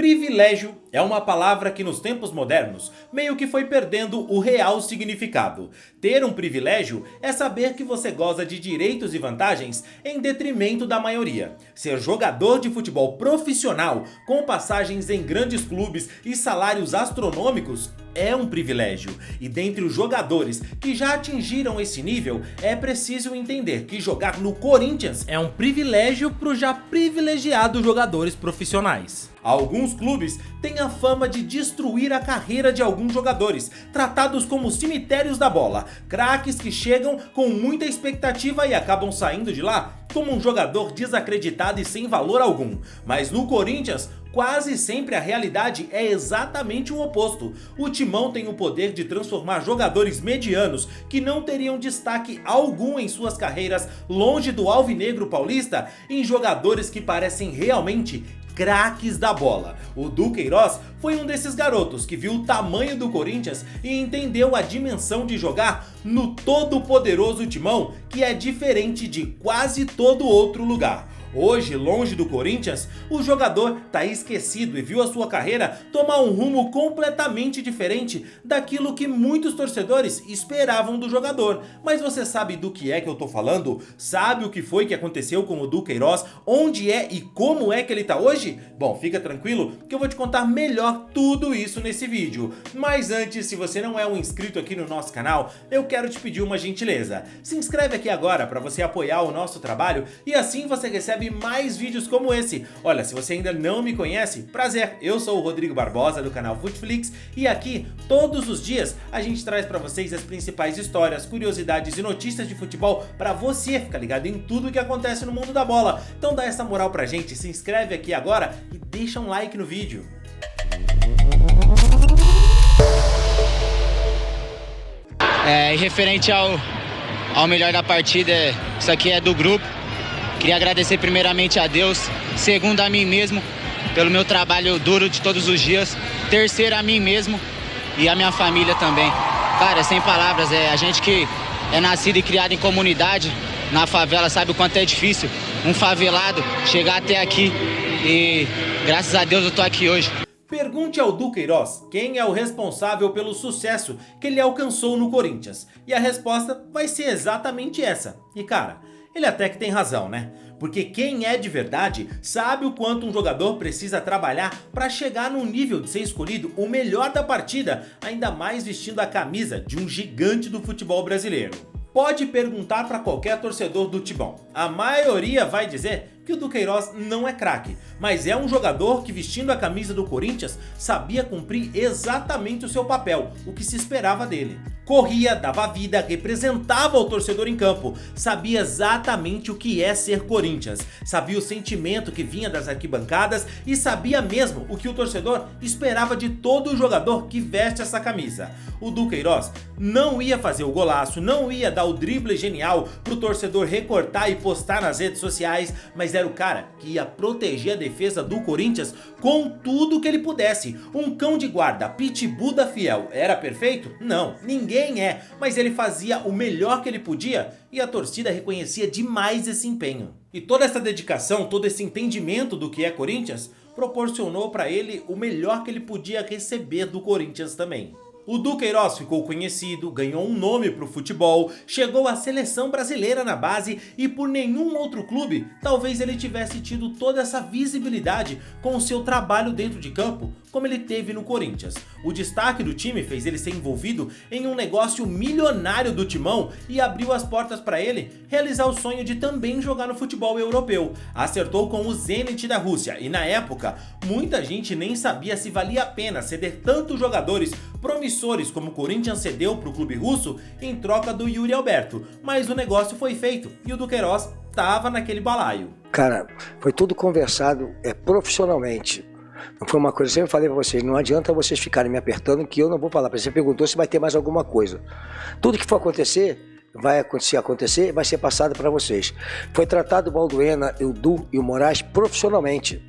Privilégio é uma palavra que nos tempos modernos meio que foi perdendo o real significado. Ter um privilégio é saber que você goza de direitos e vantagens em detrimento da maioria. Ser jogador de futebol profissional com passagens em grandes clubes e salários astronômicos é um privilégio. E dentre os jogadores que já atingiram esse nível, é preciso entender que jogar no Corinthians é um privilégio para os já privilegiados jogadores profissionais. Alguns clubes têm a fama de destruir a carreira de alguns jogadores, tratados como cemitérios da bola, craques que chegam com muita expectativa e acabam saindo de lá como um jogador desacreditado e sem valor algum. Mas no Corinthians, quase sempre a realidade é exatamente o oposto. O Timão tem o poder de transformar jogadores medianos que não teriam destaque algum em suas carreiras longe do alvinegro paulista em jogadores que parecem realmente craques da bola. O Duqueiroz foi um desses garotos que viu o tamanho do Corinthians e entendeu a dimensão de jogar no todo-poderoso Timão, que é diferente de quase todo outro lugar. Hoje, longe do Corinthians, o jogador tá esquecido e viu a sua carreira tomar um rumo completamente diferente daquilo que muitos torcedores esperavam do jogador. Mas você sabe do que é que eu tô falando? Sabe o que foi que aconteceu com o Duqueiroz? Onde é e como é que ele tá hoje? Bom, fica tranquilo que eu vou te contar melhor tudo isso nesse vídeo. Mas antes, se você não é um inscrito aqui no nosso canal, eu quero te pedir uma gentileza. Se inscreve aqui agora para você apoiar o nosso trabalho e assim você recebe mais vídeos como esse. Olha, se você ainda não me conhece, prazer, eu sou o Rodrigo Barbosa do canal Futflix e aqui, todos os dias, a gente traz pra vocês as principais histórias, curiosidades e notícias de futebol pra você ficar ligado em tudo que acontece no mundo da bola. Então dá essa moral pra gente, se inscreve aqui agora e deixa um like no vídeo. E referente ao melhor da partida, isso aqui é do grupo. Queria agradecer primeiramente a Deus, segundo a mim mesmo, pelo meu trabalho duro de todos os dias, terceiro a mim mesmo e a minha família também. Cara, sem palavras, a gente que é nascido e criado em comunidade, na favela, sabe o quanto é difícil um favelado chegar até aqui e graças a Deus eu tô aqui hoje. Pergunte ao Duqueiroz quem é o responsável pelo sucesso que ele alcançou no Corinthians. E a resposta vai ser exatamente essa. E cara, ele até que tem razão, né? Porque quem é de verdade sabe o quanto um jogador precisa trabalhar para chegar no nível de ser escolhido o melhor da partida, ainda mais vestindo a camisa de um gigante do futebol brasileiro. Pode perguntar para qualquer torcedor do Timão. A maioria vai dizer que o Duqueiroz não é craque, mas é um jogador que, vestindo a camisa do Corinthians, sabia cumprir exatamente o seu papel, o que se esperava dele. Corria, dava vida, representava o torcedor em campo, sabia exatamente o que é ser Corinthians, sabia o sentimento que vinha das arquibancadas e sabia mesmo o que o torcedor esperava de todo jogador que veste essa camisa. O Duqueiroz não ia fazer o golaço, não ia dar o drible genial pro torcedor recortar e postar nas redes sociais, mas era o cara que ia proteger a defesa do Corinthians com tudo que ele pudesse. Um cão de guarda, pitbull da fiel, era perfeito? Não, ninguém é, mas ele fazia o melhor que ele podia e a torcida reconhecia demais esse empenho. E toda essa dedicação, todo esse entendimento do que é Corinthians, proporcionou para ele o melhor que ele podia receber do Corinthians também. O Duqueiroz ficou conhecido, ganhou um nome pro futebol, chegou à seleção brasileira na base e por nenhum outro clube talvez ele tivesse tido toda essa visibilidade com o seu trabalho dentro de campo como ele teve no Corinthians. O destaque do time fez ele ser envolvido em um negócio milionário do Timão e abriu as portas para ele realizar o sonho de também jogar no futebol europeu. Acertou com o Zenit da Rússia e na época muita gente nem sabia se valia a pena ceder tantos jogadores promissores como o Corinthians cedeu para o clube russo em troca do Yuri Alberto, mas o negócio foi feito e o Duqueiroz estava naquele balaio. Cara, foi tudo conversado profissionalmente. Não foi uma coisa, eu sempre falei pra vocês, não adianta vocês ficarem me apertando que eu não vou falar. Você perguntou se vai ter mais alguma coisa. Tudo que for acontecer, vai ser passado para vocês. Foi tratado o Balduena, o Du e o Moraes profissionalmente.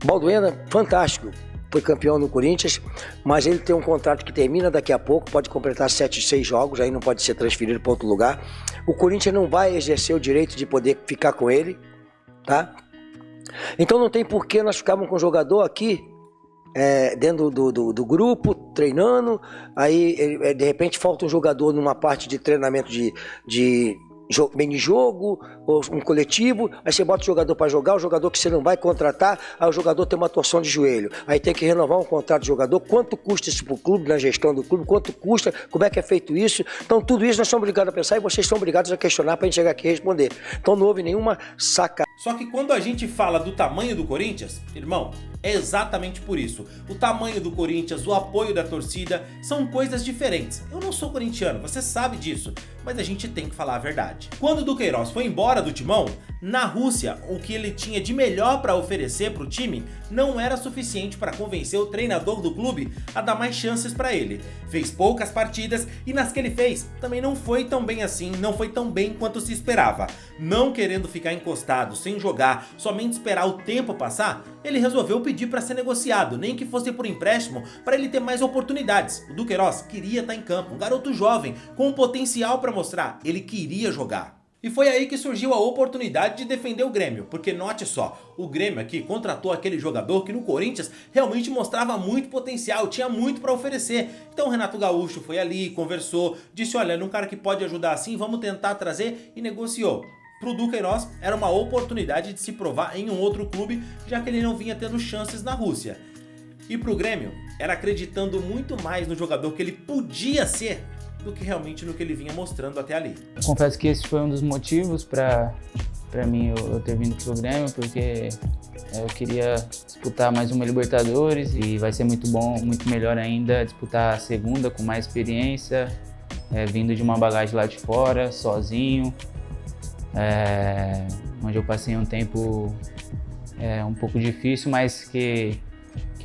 Balduena, fantástico. Foi campeão no Corinthians, mas ele tem um contrato que termina daqui a pouco, pode completar 6 jogos, aí não pode ser transferido para outro lugar. O Corinthians não vai exercer o direito de poder ficar com ele, tá? Então não tem por que nós ficarmos com o jogador aqui dentro do grupo, treinando, aí de repente falta um jogador numa parte de treinamento de mini-jogo, ou um coletivo, aí você bota o jogador para jogar, o jogador que você não vai contratar, aí o jogador tem uma torção de joelho, aí tem que renovar um contrato de jogador, quanto custa isso para o clube, na gestão do clube, quanto custa, como é que é feito isso, então tudo isso nós somos obrigados a pensar e vocês são obrigados a questionar para a gente chegar aqui e responder. Então não houve nenhuma saca. Só que quando a gente fala do tamanho do Corinthians, irmão, é exatamente por isso. O tamanho do Corinthians, o apoio da torcida, são coisas diferentes. Eu não sou corintiano, você sabe disso, mas a gente tem que falar a verdade. Quando o Duqueiroz foi embora do Timão, na Rússia, o que ele tinha de melhor para oferecer para o time não era suficiente para convencer o treinador do clube a dar mais chances para ele. Fez poucas partidas e nas que ele fez também não foi tão bem assim, não foi tão bem quanto se esperava. Não querendo ficar encostado, sem jogar, somente esperar o tempo passar, ele resolveu pedir para ser negociado, nem que fosse por empréstimo, para ele ter mais oportunidades. O Duqueiroz queria estar em campo, um garoto jovem, com potencial para mostrar, ele queria jogar. E foi aí que surgiu a oportunidade de defender o Grêmio, porque note só, o Grêmio aqui contratou aquele jogador que no Corinthians realmente mostrava muito potencial, tinha muito para oferecer. Então o Renato Gaúcho foi ali, conversou, disse, olha, é um cara que pode ajudar assim, vamos tentar trazer, e negociou. Pro Duqueiroz era uma oportunidade de se provar em um outro clube, já que ele não vinha tendo chances na Rússia. E pro Grêmio, era acreditando muito mais no jogador que ele podia ser, do que realmente no que ele vinha mostrando até ali. Confesso que esse foi um dos motivos para mim eu ter vindo pro Grêmio, porque eu queria disputar mais uma Libertadores e vai ser muito bom, muito melhor ainda disputar a segunda com mais experiência, vindo de uma bagagem lá de fora, sozinho, onde eu passei um tempo um pouco difícil, mas que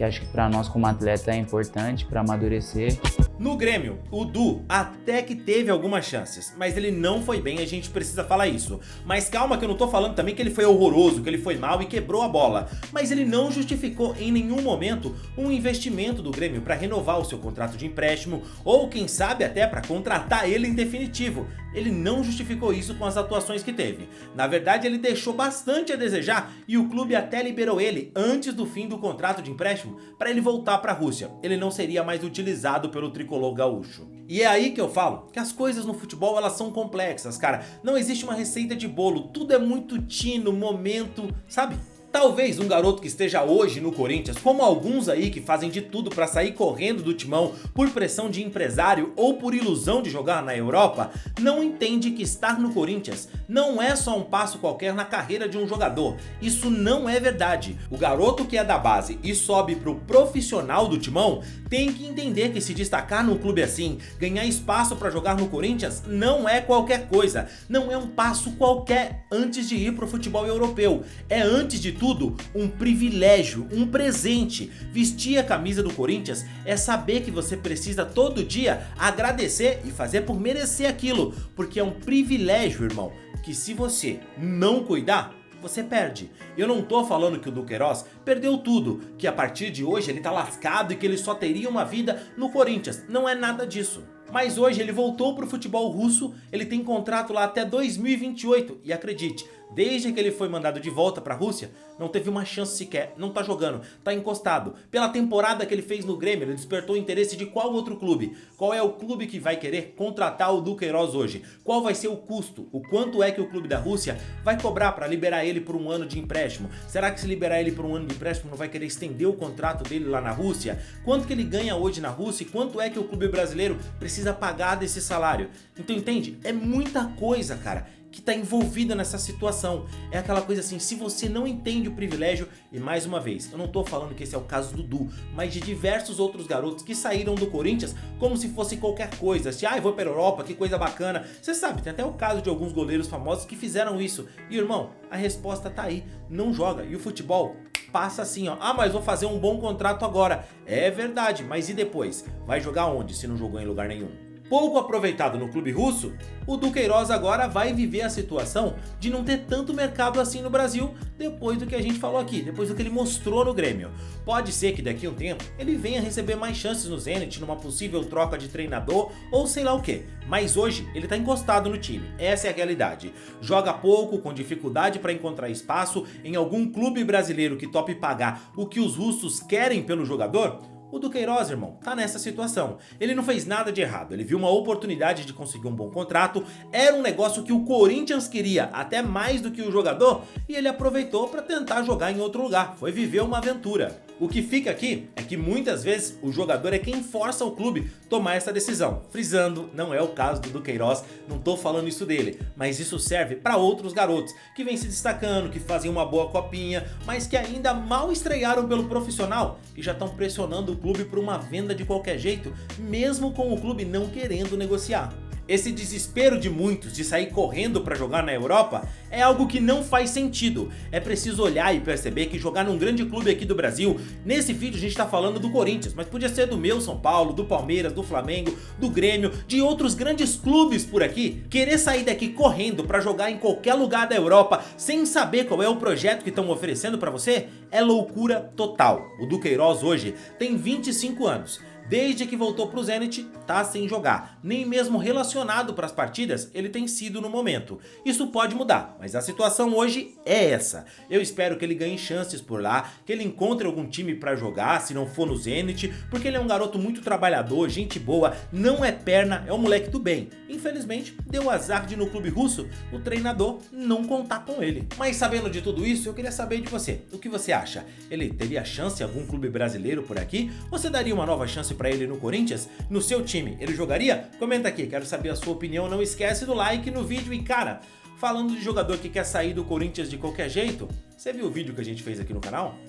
acho que para nós como atleta é importante para amadurecer. No Grêmio, o Du até que teve algumas chances, mas ele não foi bem, a gente precisa falar isso. Mas calma que eu não tô falando também que ele foi horroroso, que ele foi mal e quebrou a bola. Mas ele não justificou em nenhum momento um investimento do Grêmio para renovar o seu contrato de empréstimo ou quem sabe até para contratar ele em definitivo. Ele não justificou isso com as atuações que teve. Na verdade, ele deixou bastante a desejar e o clube até liberou ele antes do fim do contrato de empréstimo para ele voltar para a Rússia. Ele não seria mais utilizado pelo tricolor gaúcho. E é aí que eu falo que as coisas no futebol elas são complexas, cara. Não existe uma receita de bolo, tudo é muito tino, momento, sabe? Talvez um garoto que esteja hoje no Corinthians, como alguns aí que fazem de tudo para sair correndo do Timão por pressão de empresário ou por ilusão de jogar na Europa, não entende que estar no Corinthians não é só um passo qualquer na carreira de um jogador. Isso não é verdade. O garoto que é da base e sobe pro profissional do Timão tem que entender que se destacar num clube assim, ganhar espaço para jogar no Corinthians, não é qualquer coisa. Não é um passo qualquer antes de ir pro futebol europeu. É antes de tudo um privilégio, um presente. Vestir a camisa do Corinthians é saber que você precisa todo dia agradecer e fazer por merecer aquilo, porque é um privilégio, irmão, que se você não cuidar, você perde. Eu não tô falando que o Duqueiroz perdeu tudo, que a partir de hoje ele tá lascado e que ele só teria uma vida no Corinthians. Não é nada disso. Mas hoje ele voltou pro futebol russo, ele tem contrato lá até 2028 e acredite, desde que ele foi mandado de volta pra Rússia, não teve uma chance sequer, não tá jogando, tá encostado. Pela temporada que ele fez no Grêmio, ele despertou o interesse de qual outro clube? Qual é o clube que vai querer contratar o Duqueiroz hoje? Qual vai ser o custo? O quanto é que o clube da Rússia vai cobrar pra liberar ele por um ano de empréstimo? Será que se liberar ele por um ano de empréstimo não vai querer estender o contrato dele lá na Rússia? Quanto que ele ganha hoje na Rússia e quanto é que o clube brasileiro precisa pagar desse salário? Então entende? É muita coisa, cara, que tá envolvida nessa situação. É aquela coisa assim, se você não entende o privilégio, e mais uma vez, eu não tô falando que esse é o caso do Du, mas de diversos outros garotos que saíram do Corinthians como se fosse qualquer coisa, assim, eu vou pra Europa, que coisa bacana. Você sabe, tem até o caso de alguns goleiros famosos que fizeram isso. E irmão, a resposta tá aí, não joga. E o futebol passa assim, ó, mas vou fazer um bom contrato agora. É verdade, mas e depois? Vai jogar onde se não jogou em lugar nenhum? Pouco aproveitado no clube russo, o Duqueiroz agora vai viver a situação de não ter tanto mercado assim no Brasil depois do que a gente falou aqui, depois do que ele mostrou no Grêmio. Pode ser que daqui a um tempo ele venha receber mais chances no Zenit numa possível troca de treinador ou sei lá o que, mas hoje ele tá encostado no time, essa é a realidade. Joga pouco, com dificuldade para encontrar espaço em algum clube brasileiro que tope pagar o que os russos querem pelo jogador. O Duqueiroz, irmão, tá nessa situação. Ele não fez nada de errado, ele viu uma oportunidade de conseguir um bom contrato, era um negócio que o Corinthians queria, até mais do que o jogador, e ele aproveitou para tentar jogar em outro lugar, foi viver uma aventura. O que fica aqui é que muitas vezes o jogador é quem força o clube tomar essa decisão. Frisando, não é o caso do Duqueiroz, não tô falando isso dele, mas isso serve para outros garotos que vêm se destacando, que fazem uma boa copinha, mas que ainda mal estrearam pelo profissional e já estão pressionando o clube por uma venda de qualquer jeito, mesmo com o clube não querendo negociar. Esse desespero de muitos de sair correndo para jogar na Europa é algo que não faz sentido. É preciso olhar e perceber que jogar num grande clube aqui do Brasil, nesse vídeo a gente está falando do Corinthians, mas podia ser do meu São Paulo, do Palmeiras, do Flamengo, do Grêmio, de outros grandes clubes por aqui. Querer sair daqui correndo para jogar em qualquer lugar da Europa sem saber qual é o projeto que estão oferecendo para você é loucura total. O Duqueiroz hoje tem 25 anos. Desde que voltou pro Zenit, tá sem jogar. Nem mesmo relacionado para as partidas ele tem sido no momento. Isso pode mudar, mas a situação hoje é essa. Eu espero que ele ganhe chances por lá, que ele encontre algum time para jogar, se não for no Zenit, porque ele é um garoto muito trabalhador, gente boa, não é perna, é um moleque do bem. Infelizmente, deu azar de no clube russo o treinador não contar com ele. Mas sabendo de tudo isso, eu queria saber de você. O que você acha? Ele teria chance em algum clube brasileiro por aqui? Você daria uma nova chance para ele no Corinthians? No seu time, ele jogaria? Comenta aqui, quero saber a sua opinião. Não esquece do like no vídeo. E cara, falando de jogador que quer sair do Corinthians de qualquer jeito, você viu o vídeo que a gente fez aqui no canal?